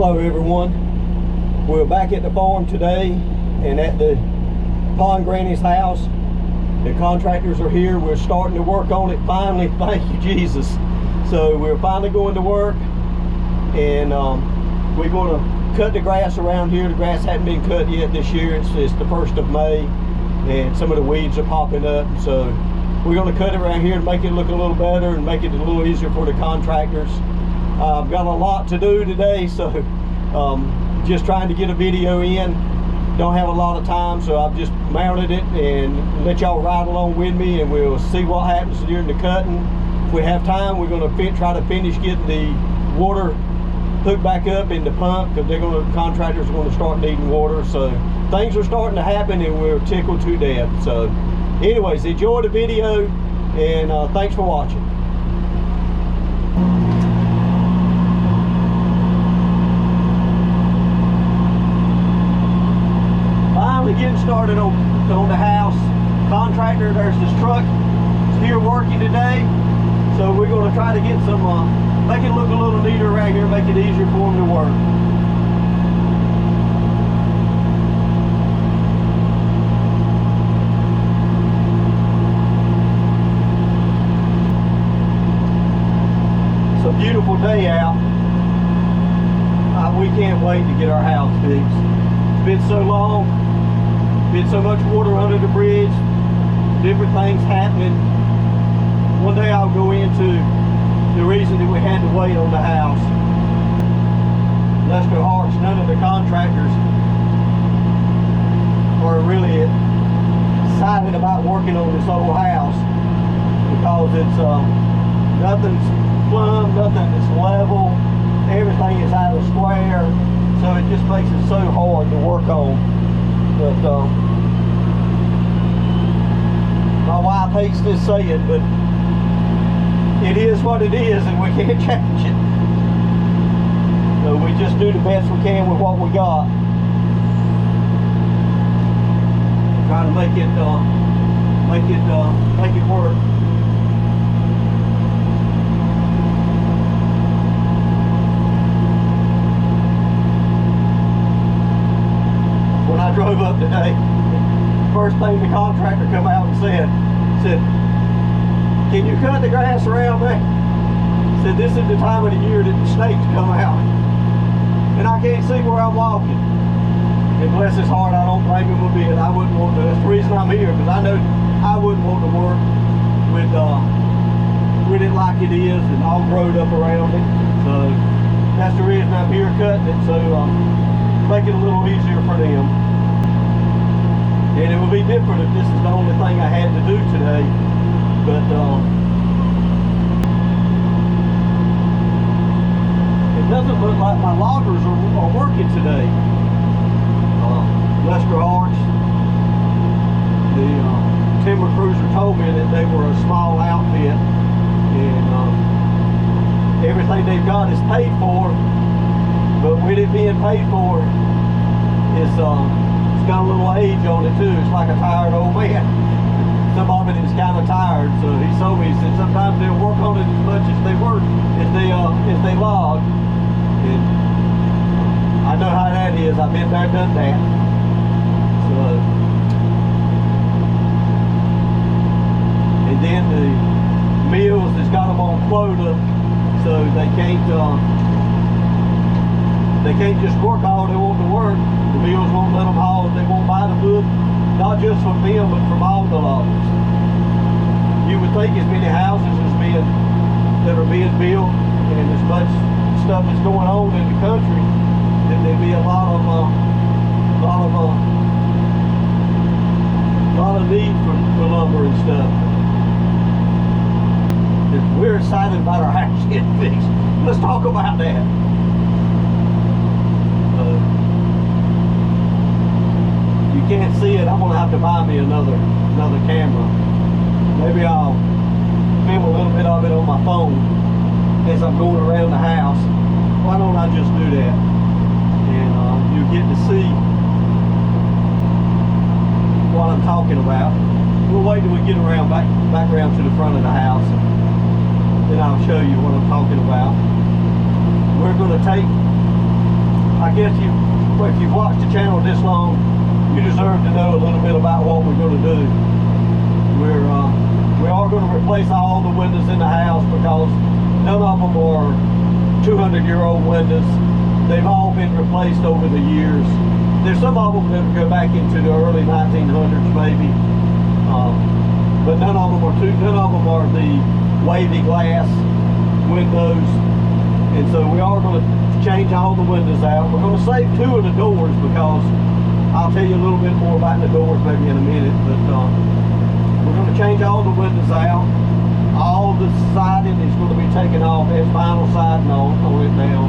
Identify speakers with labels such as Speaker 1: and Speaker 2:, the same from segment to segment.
Speaker 1: Hello everyone. We're back at the farm today and at the Pond Granny's house. The contractors are here. We're starting to work on it finally. Thank you, Jesus. So we're finally going to work, and we're going to cut the grass around here. The grass hasn't been cut yet this year. It's the 1st of May, and some of the weeds are popping up. So we're going to cut it around here and make it look a little better and make it a little easier for the contractors. I've got a lot to do today, so just trying to get a video in. Don't have a lot of time, so I've just mounted it and let y'all ride along with me, and we'll see what happens during the cutting. If we have time, we're going to try to finish getting the water hooked back up in the pump, because contractors are going to start needing water. So things are starting to happen, and we're tickled to death. So anyways, enjoy the video, and thanks for watching. Getting started on the house. Contractor, there's this truck here working today, so we're going to try to get some make it look a little neater around here, make it easier for them to work. It's a beautiful day out. We can't wait to get our house fixed. It's been so long. Been so much water under the bridge, different things happening. One day I'll go into the reason that we had to wait on the house. Lester Hart's, none of the contractors are really excited about working on this old house, because it's nothing's plumb, nothing is level, everything is out of square, so it just makes it so hard to work on. But my wife hates this saying, but it is what it is, and we can't change it. So we just do the best we can with what we got. Try to make it work. When I drove up today, first thing the contractor come out and said, "Can you cut the grass around there?" Said, "This is the time of the year that the snakes come out, and I can't see where I'm walking." And bless his heart, I don't blame him a bit. I wouldn't want to. That's the reason I'm here, because I know I wouldn't want to work with it like it is and all growed up around it. So that's the reason I'm here cutting it, so make it a little easier for them. And it would be different if this is the only thing I had to do today, but it doesn't look like my loggers are working today. Lester Hart's, the timber cruiser, told me that they were a small outfit, and everything they've got is paid for, but with it being paid for, it's got a little age on it too. It's like a tired old man. Some of it is kind of tired, so he told me, he said sometimes they'll work on it as much as they work, as they log. And I know how that is. I've been there, done that. So, and then the mills has got them on quota, so they can't just work all they want to work. The mills won't let them haul. They won't buy the wood, not just from them, but from all the loggers. You would think as many houses that are being built, and as much stuff is going on in the country, that there'd be a lot of need for lumber and stuff. We're excited about our house getting fixed. Let's talk about that. You can't see it. I'm gonna have to buy me another camera. Maybe I'll film a little bit of it on my phone as I'm going around the house. Why don't I just do that? And you get to see what I'm talking about. We'll wait till we get around back around to the front of the house, and then I'll show you what I'm talking about. We're going to take guess if you've watched the channel this long, you deserve to know a little bit about what we're going to do. We are going to replace all the windows in the house because none of them are 200-year-old windows. They've all been replaced over the years. There's some of them that go back into the early 1900s maybe, but none of them are the wavy glass windows. And so we are going to change all the windows out. We're going to save 2 of the doors because I'll tell you a little bit more about the doors maybe in a minute, but we're going to change all the windows out. All the siding is going to be taken off. There's vinyl siding on it now.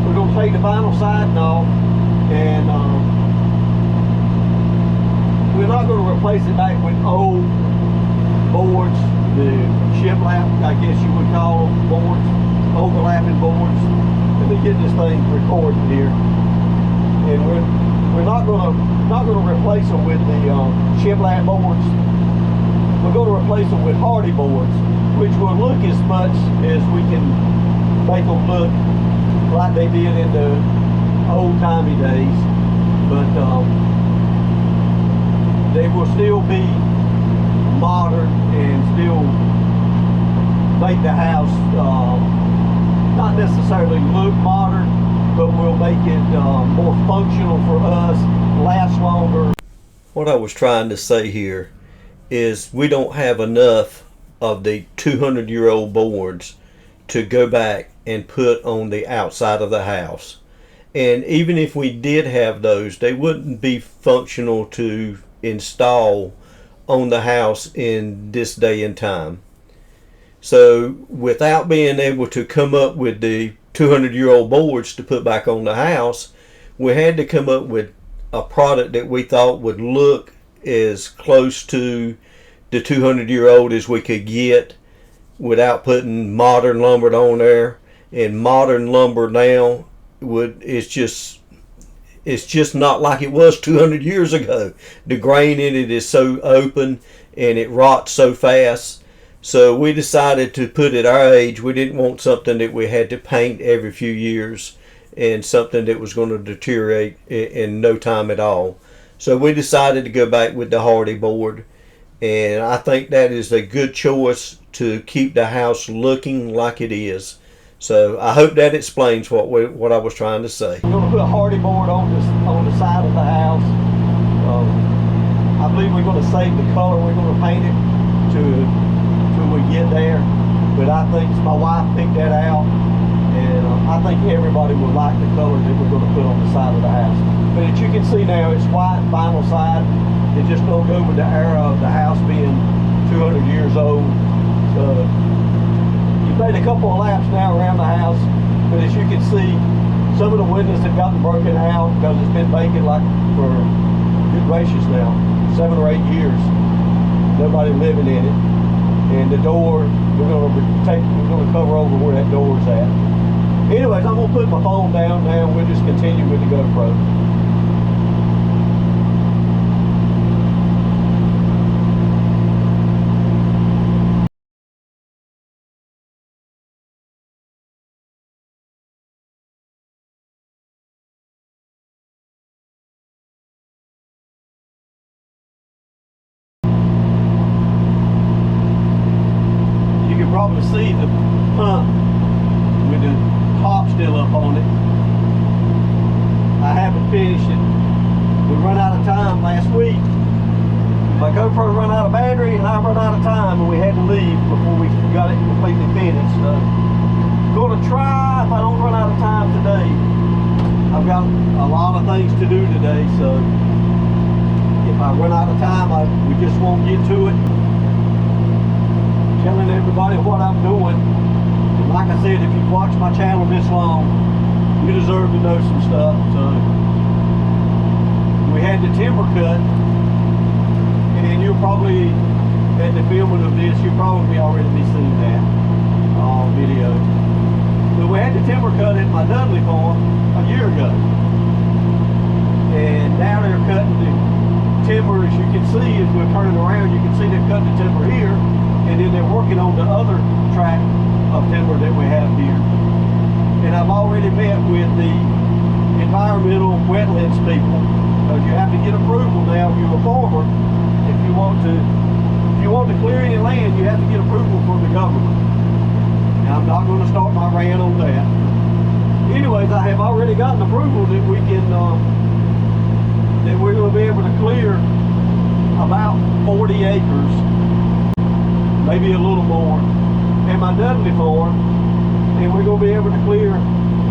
Speaker 1: We're going to take the vinyl siding off, and we're not going to replace it back with old boards, the shiplap, I guess you would call them, boards, overlapping boards. Let me get this thing recorded here. And we're not going to replace them with the shiplap boards. We're going to replace them with hardy boards, which will look as much as we can make them look like they did in the old-timey days, but they will still be modern and still make the house not necessarily look modern, but will make it more functional for us, last longer. What I was trying to say here is we don't have enough of the 200-year-old boards to go back and put on the outside of the house. And even if we did have those, they wouldn't be functional to install on the house in this day and time. So without being able to come up with the 200-year-old boards to put back on the house, we had to come up with a product that we thought would look as close to the 200-year-old as we could get without putting modern lumber on there. And modern lumber now it's just not like it was 200 years ago. The grain in it is so open and it rots so fast. So we decided to put at our age, we didn't want something that we had to paint every few years and something that was going to deteriorate in no time at all. So we decided to go back with the hardy board, and I think that is a good choice to keep the house looking like it is. So I hope that explains what I was trying to say. We're going to put a hardy board on the side of the house. I believe we're going to save the color. We're going to paint it till we get there. But I think my wife picked that out, and I think everybody will like the color that we're going to put on the side of the house. But as you can see now, it's white vinyl side. It just don't go with the era of the house being 200 years old. So you've made a couple of laps now around the house, but as you can see, some of the windows have gotten broken out because it's been vacant like for good gracious now, 7 or 8 years. Nobody living in it. And the door, we're going to cover over where that door's at. Anyways, I'm going to put my phone down now and we'll just continue with the GoPro. Probably see the pump with the top still up on it. I haven't finished it. We run out of time last week. My GoPro run out of battery and I run out of time, and we had to leave before we got it completely finished. So I'm gonna try, if I don't run out of time today. I've got a lot of things to do today, so if I run out of time, we just won't get to it. Telling everybody what I'm doing. And like I said, if you've watched my channel this long, you deserve to know some stuff. So we had the timber cut, and you'll probably, at the filming of this, you'll probably already be seeing that video. But we had the timber cut at my Dudley farm a year ago, and now they're cutting the timber. As you can see, as we're turning around, you can see they're cutting the timber here. And then they're working on the other tract of timber that we have here. And I've already met with the environmental wetlands people, because you have to get approval now if you're a farmer. If you want to clear any land, you have to get approval from the government. Now, I'm not going to start my rant on that. Anyways, I have already gotten approval that we can that we're going to be able to clear about 40 acres, maybe a little more, in my Dudley farm, and we're going to be able to clear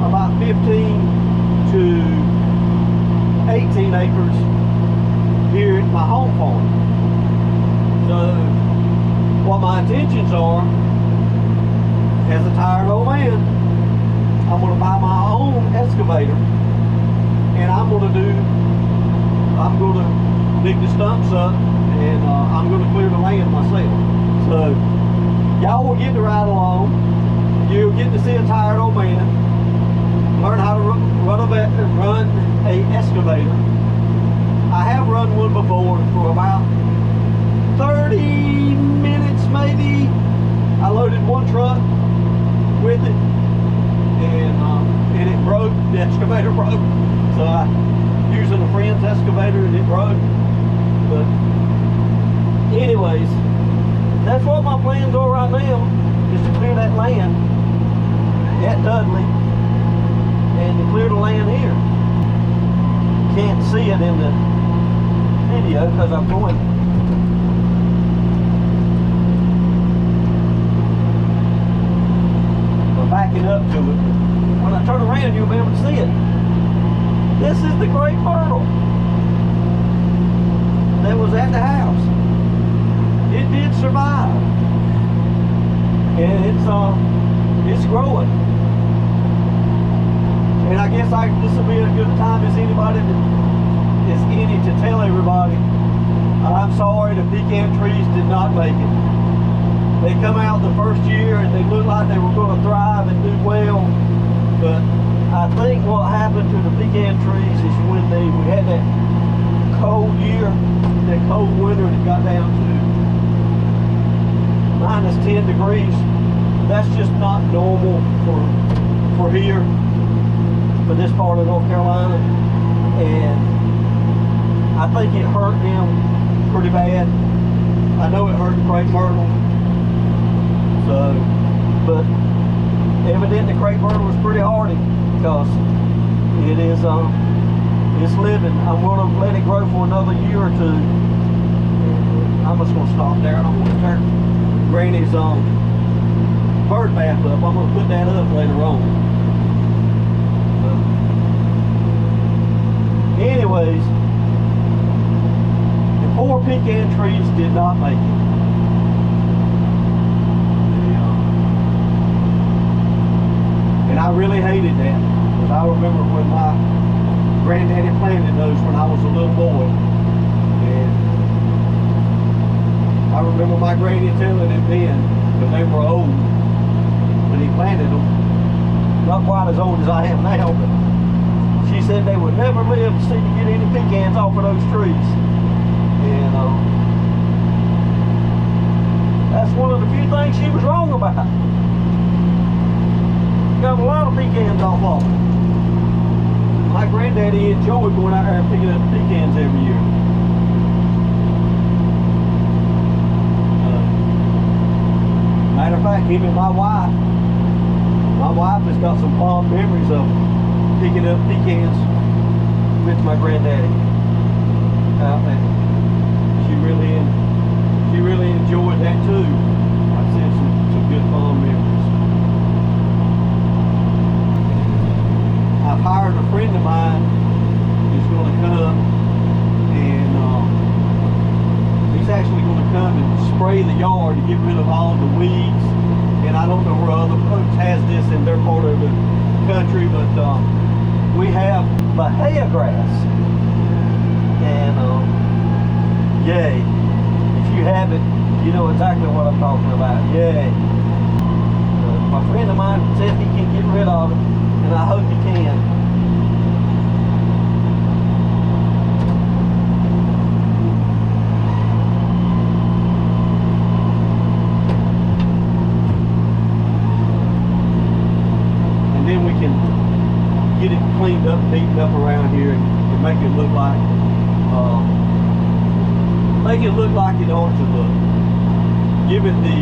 Speaker 1: about 15 to 18 acres here at my home farm. So, what my intentions are, as a tired old man, I'm going to buy my own excavator, and I'm going to dig the stumps up, and I'm going to clear the land myself. So, y'all will get to ride along. You'll get to see a tired old man learn how to run a excavator. I have run one before for about 30 minutes maybe. I loaded one truck with it, and it broke. The excavator broke. So I using a friend's excavator and it broke. But anyways, that's what my plans are right now, is to clear that land at Dudley and to clear the land here. Can't see it in the video because I'm going. I'm backing up to it. When I turn around, you'll be able to see it. This is the great myrtle that was at the house. It did survive, and it's growing. And I guess this will be a good time as anybody to tell everybody, I'm sorry the pecan trees did not make it. They come out the first year and they look like they were going to thrive and do well, but I think what happened to the pecan trees is when we had that cold year, that cold winter that got down to -10 degrees. That's just not normal for here, for this part of North Carolina, and I think it hurt them pretty bad. I know it hurt the crepe myrtle. So, but evidently crepe myrtle was pretty hardy, because it is it's living. I'm going to let it grow for another year or two. I'm just going to stop there. I'm going to turn Granny's bird bath up. I'm going to put that up later on. Anyways, the poor pecan trees did not make it. And I really hated that, because I remember when my granddaddy planted those when I was a little boy. And I remember my granny telling him then, when they were old, when he planted them, not quite as old as I am now, but she said they would never live to see to get any pecans off of those trees. And that's one of the few things she was wrong about. Got a lot of pecans off of them. My granddaddy enjoyed going out there and picking up pecans every year. Matter of fact, even my wife has got some fond memories of picking up pecans with my granddaddy out there. She really enjoyed that too. I said some good fond memories. I've hired a friend of mine who's going to come, and he's actually going to come and spray the yard to get rid of all the weeds. And I don't know where other folks has this in their part of the country, but we have bahia grass, and yay! If you have it, you know exactly what I'm talking about. Yay! My friend of mine said he can get rid of it, and I hope he can. And then we can get it cleaned cleaned up, beaten up around here, and make it look like it ought to look. Give it the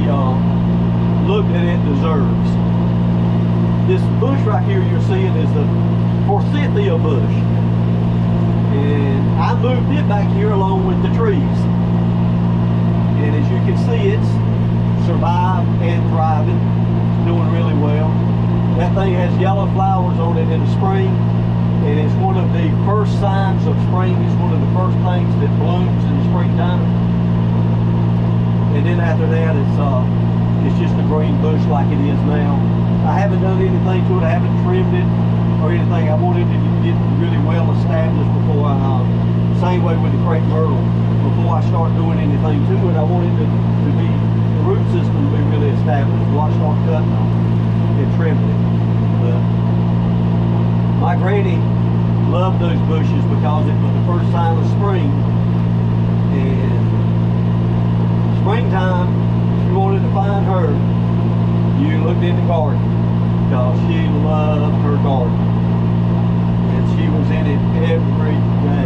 Speaker 1: look that it deserves. This bush right here you're seeing is the forsythia bush, and I moved it back here along with the trees. And as you can see, it's survived and thriving, doing really well. That thing has yellow flowers on it in the spring, and it's one of the first signs of spring. It's one of the first things that blooms in the springtime. And then after that, it's just a green bush like it is now. I haven't done anything to it. I haven't trimmed it or anything. I wanted it to get really well established before I, same way with the crepe myrtle. Before I start doing anything to it, I wanted it to be, the root system to be really established before I start cutting them and trimming it. But my granny loved those bushes because it was the first sign of spring. And springtime, if you wanted to find her, you looked in the garden because she loved her garden. And she was in it every day.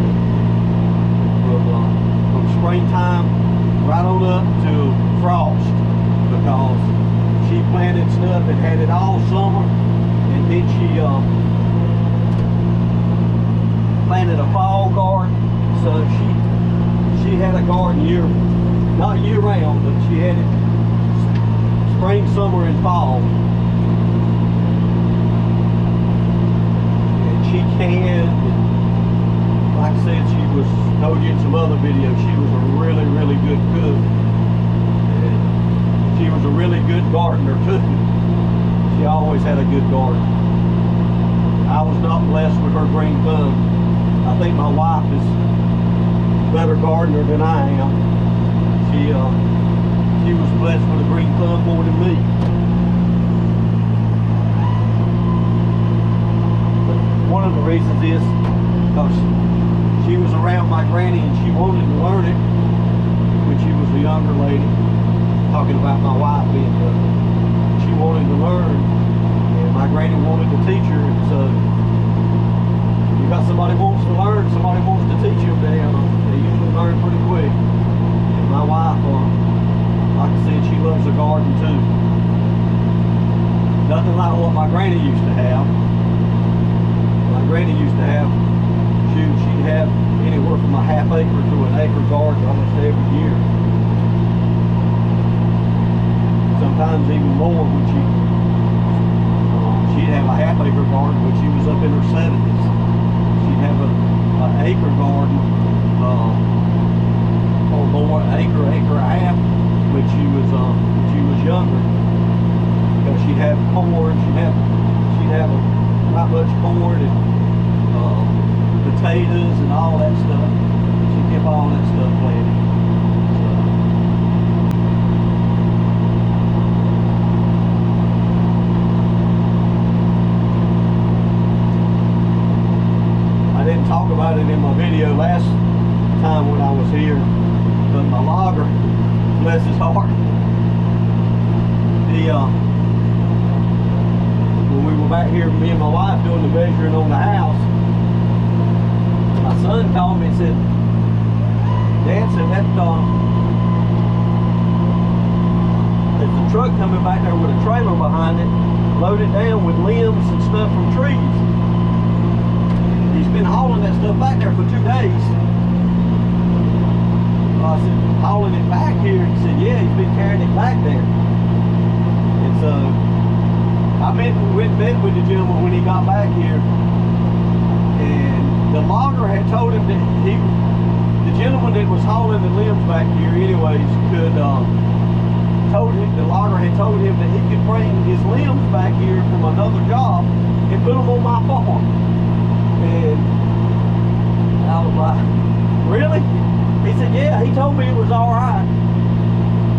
Speaker 1: From springtime right on up to frost, because she planted stuff and had it all summer, and then she planted a fall garden. So she had a garden not year round, but she had it spring, summer, and fall. And she canned, and like I said, told you in some other videos, she was a really, really good cook. And she was a really good gardener too. She always had a good garden. I was not blessed with her green thumb. I think my wife is a better gardener than I am. She was blessed with a green thumb more than me. But one of the reasons is because she was around my granny and she wanted to learn it when she was a younger lady. Talking about my wife being younger. She wanted to learn, and my granny wanted to teach her. And so you got somebody wants to learn, somebody wants to teach them, they usually learn pretty quick. And my wife, like I said, she loves the garden too. Nothing like what my granny used to have. My granny used to have, she'd have anywhere from a half acre to an acre garden almost every year. Sometimes even more when she'd have a half acre garden when she was up in her 70s. She'd have an acre garden, or more, acre and a half when she was younger. Because she'd have corn, she'd have not much corn and potatoes and all that stuff. She kept all that stuff planted. I didn't talk about it in my video last time when I was here, but my logger, bless his heart, when we were back here, me and my wife doing the measuring on the house, my son called me and said, Dad said, there's a truck coming back there with a trailer behind it, loaded down with limbs and stuff from trees. He's been hauling that stuff back there for 2 days. I said, hauling it back here? He said, yeah, he's been carrying it back there. And so I went and met with the gentleman when he got back here, and the logger had told him that the gentleman that was hauling the limbs back here anyways the logger had told him that he could bring his limbs back here from another job and put them on my farm. And I was like, really? He said, yeah, he told me it was all right.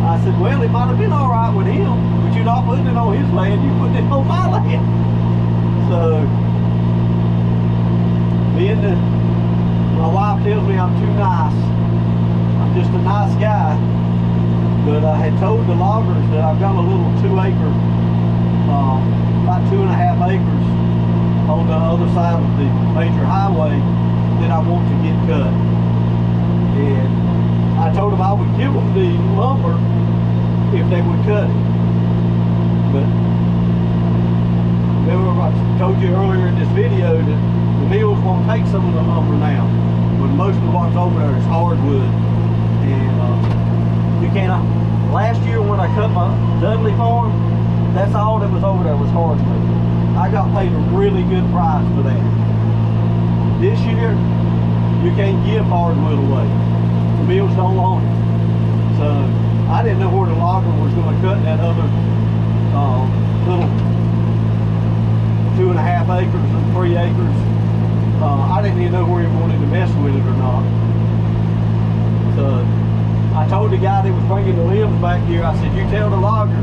Speaker 1: I said, well, it might have been all right with him, but you're not putting it on his land, you're putting it on my land. So, my wife tells me I'm too nice. I'm just a nice guy. But I had told the loggers that I've got a little 2 acre, about 2.5 acres on the other side of the major highway that I want to get cut. And I told them I would give them the lumber if they would cut it. But remember I told you earlier in this video that the mills won't take some of the lumber now. But most of what's over there is hardwood. And you cannot. Last year when I cut my Dudley farm, that's all that was over there was hardwood. I got paid a really good price for that. This year, you can't give hardwood away. The mills don't want it. So I didn't know where the logger was going to cut that other little 2.5 acres and 3 acres. I didn't even know where he wanted to mess with it or not. So I told the guy that was bringing the limbs back here, I said, you tell the logger,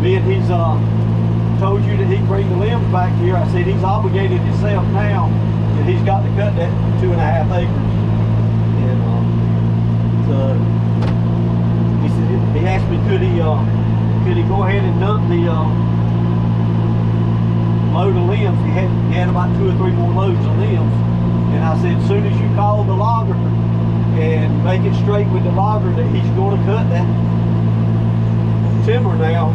Speaker 1: being he's told you that he'd bring the limbs back here, I said he's obligated himself now that he's got to cut that 2.5 acres. And so he said, he asked me could he go ahead and dump the load of limbs. He had about 2 or 3 more loads of limbs. And I said, as soon as you call the logger and make it straight with the logger that he's going to cut that timber now,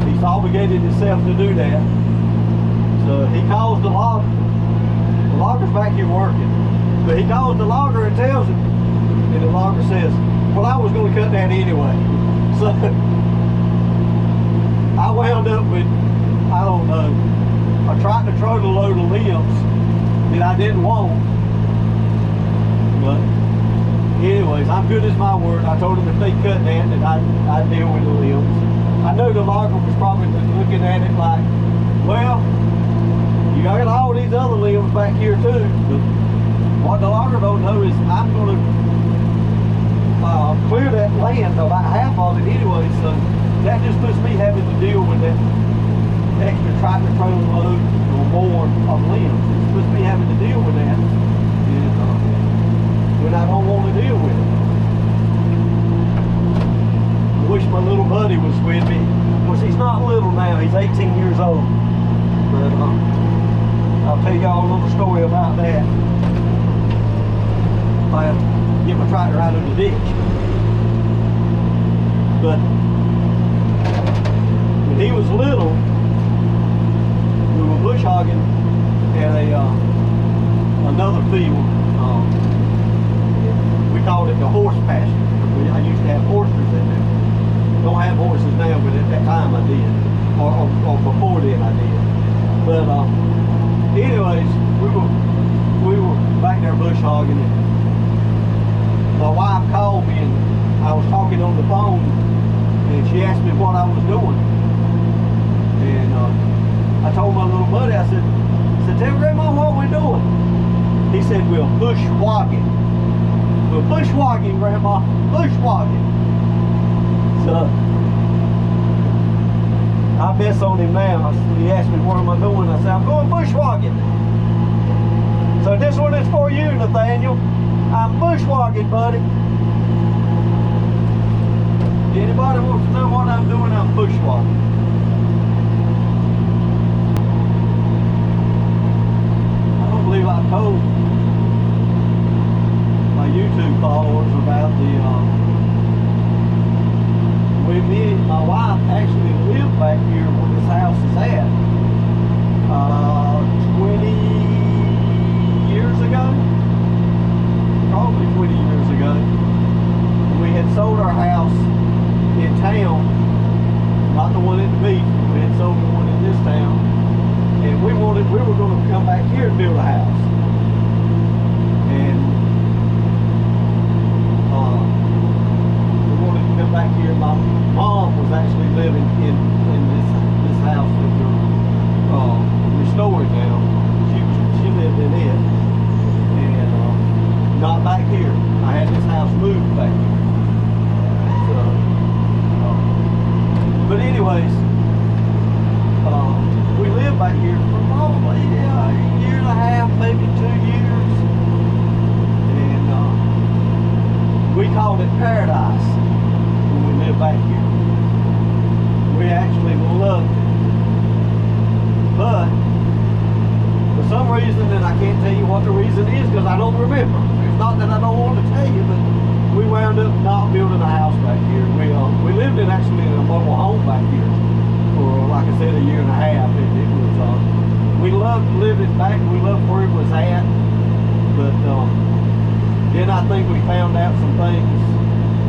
Speaker 1: he's obligated himself to do that. So he calls the logger. The logger's back here working. But he calls the logger and tells him. And the logger says, well, I was going to cut that anyway. So I wound up with, I don't know, I tried to throw the load of limbs that I didn't want. But anyways, I'm good as my word. I told him if they cut that I'd deal with the limbs. I know the logger was probably looking at it like, well, you got all these other limbs back here too. But what the logger don't know is I'm going to clear that land, about half of it anyway. So that just puts me having to deal with that extra tractor trailer load or more of limbs. It puts me having to deal with that. And when I don't want to deal with it. I wish my little buddy was with me. Of course, he's not little now. He's 18 years old. But I'll tell y'all a little story about that. If I get my tractor out of the ditch. But when he was little, we were bush hogging at another field. We called it the horse pasture. I used to have horses in there. Don't have horses now, but at that time I did. Or before then I did. But anyways, we were back there bush hogging, and my wife called me and I was talking on the phone and she asked me what I was doing. And I told my little buddy, I said, tell Grandma what we're doing. He said, we're bushwhogging. We're bushwhogging, Grandma, bushwhogging. So I mess on him now. He asked me what am I doing. I said, I'm going bushwhogging. So this one is for you, Nathaniel. I'm bushwhogging, buddy. Anybody wants to know what I'm doing, I'm bushwhogging. I don't believe I told my YouTube followers about the when me and my wife actually lived back here where this house is at 20 years ago, probably 20 years ago. We had sold our house in town, not the one at the beach, we had sold the one in this town, and we were going to come back here and build a house. And we wanted to come back here. My mom was actually living in this house that we're restoring now. She lived in it, and not back here. I had this house moved back here. So, but anyways, we lived back here for probably a year and a half, maybe 2 years, and we called it paradise when we lived back here. We actually loved it, but reason, and I can't tell you what the reason is because I don't remember. It's not that I don't want to tell you, but we wound up not building a house back here. We lived actually in a mobile home back here for, like I said, a year and a half. It was we loved living back. We loved where it was at, but then I think we found out some things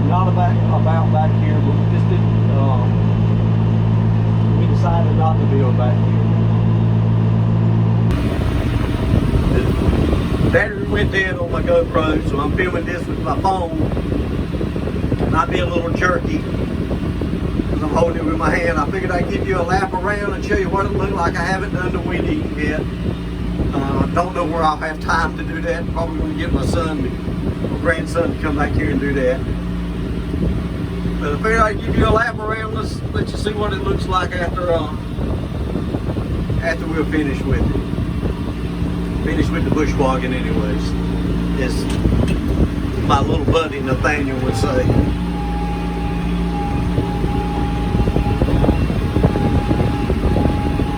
Speaker 1: not about back here, but we just didn't. We decided not to build back here. The battery went dead on my GoPro, so I'm filming this with my phone. Might be a little jerky because I'm holding it with my hand. I figured I'd give you a lap around and show you what it looked like. I haven't done the weed eating yet. Don't know where I'll have time to do that. Probably going to get my grandson to come back here and do that. But I figured I'd give you a lap around. Let's let you see what it looks like after we're finished with it. Finished with the bushwhoggin anyways, as my little buddy Nathaniel would say.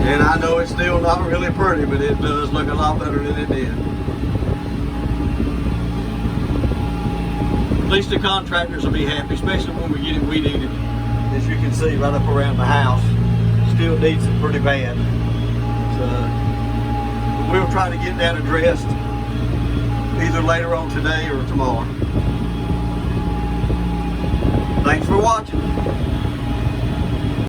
Speaker 1: And I know it's still not really pretty, but it does look a lot better than it did. At least the contractors will be happy, especially when we get it weed eated. As you can see right up around the house, still needs it pretty bad. So we'll try to get that addressed either later on today or tomorrow. Thanks for watching.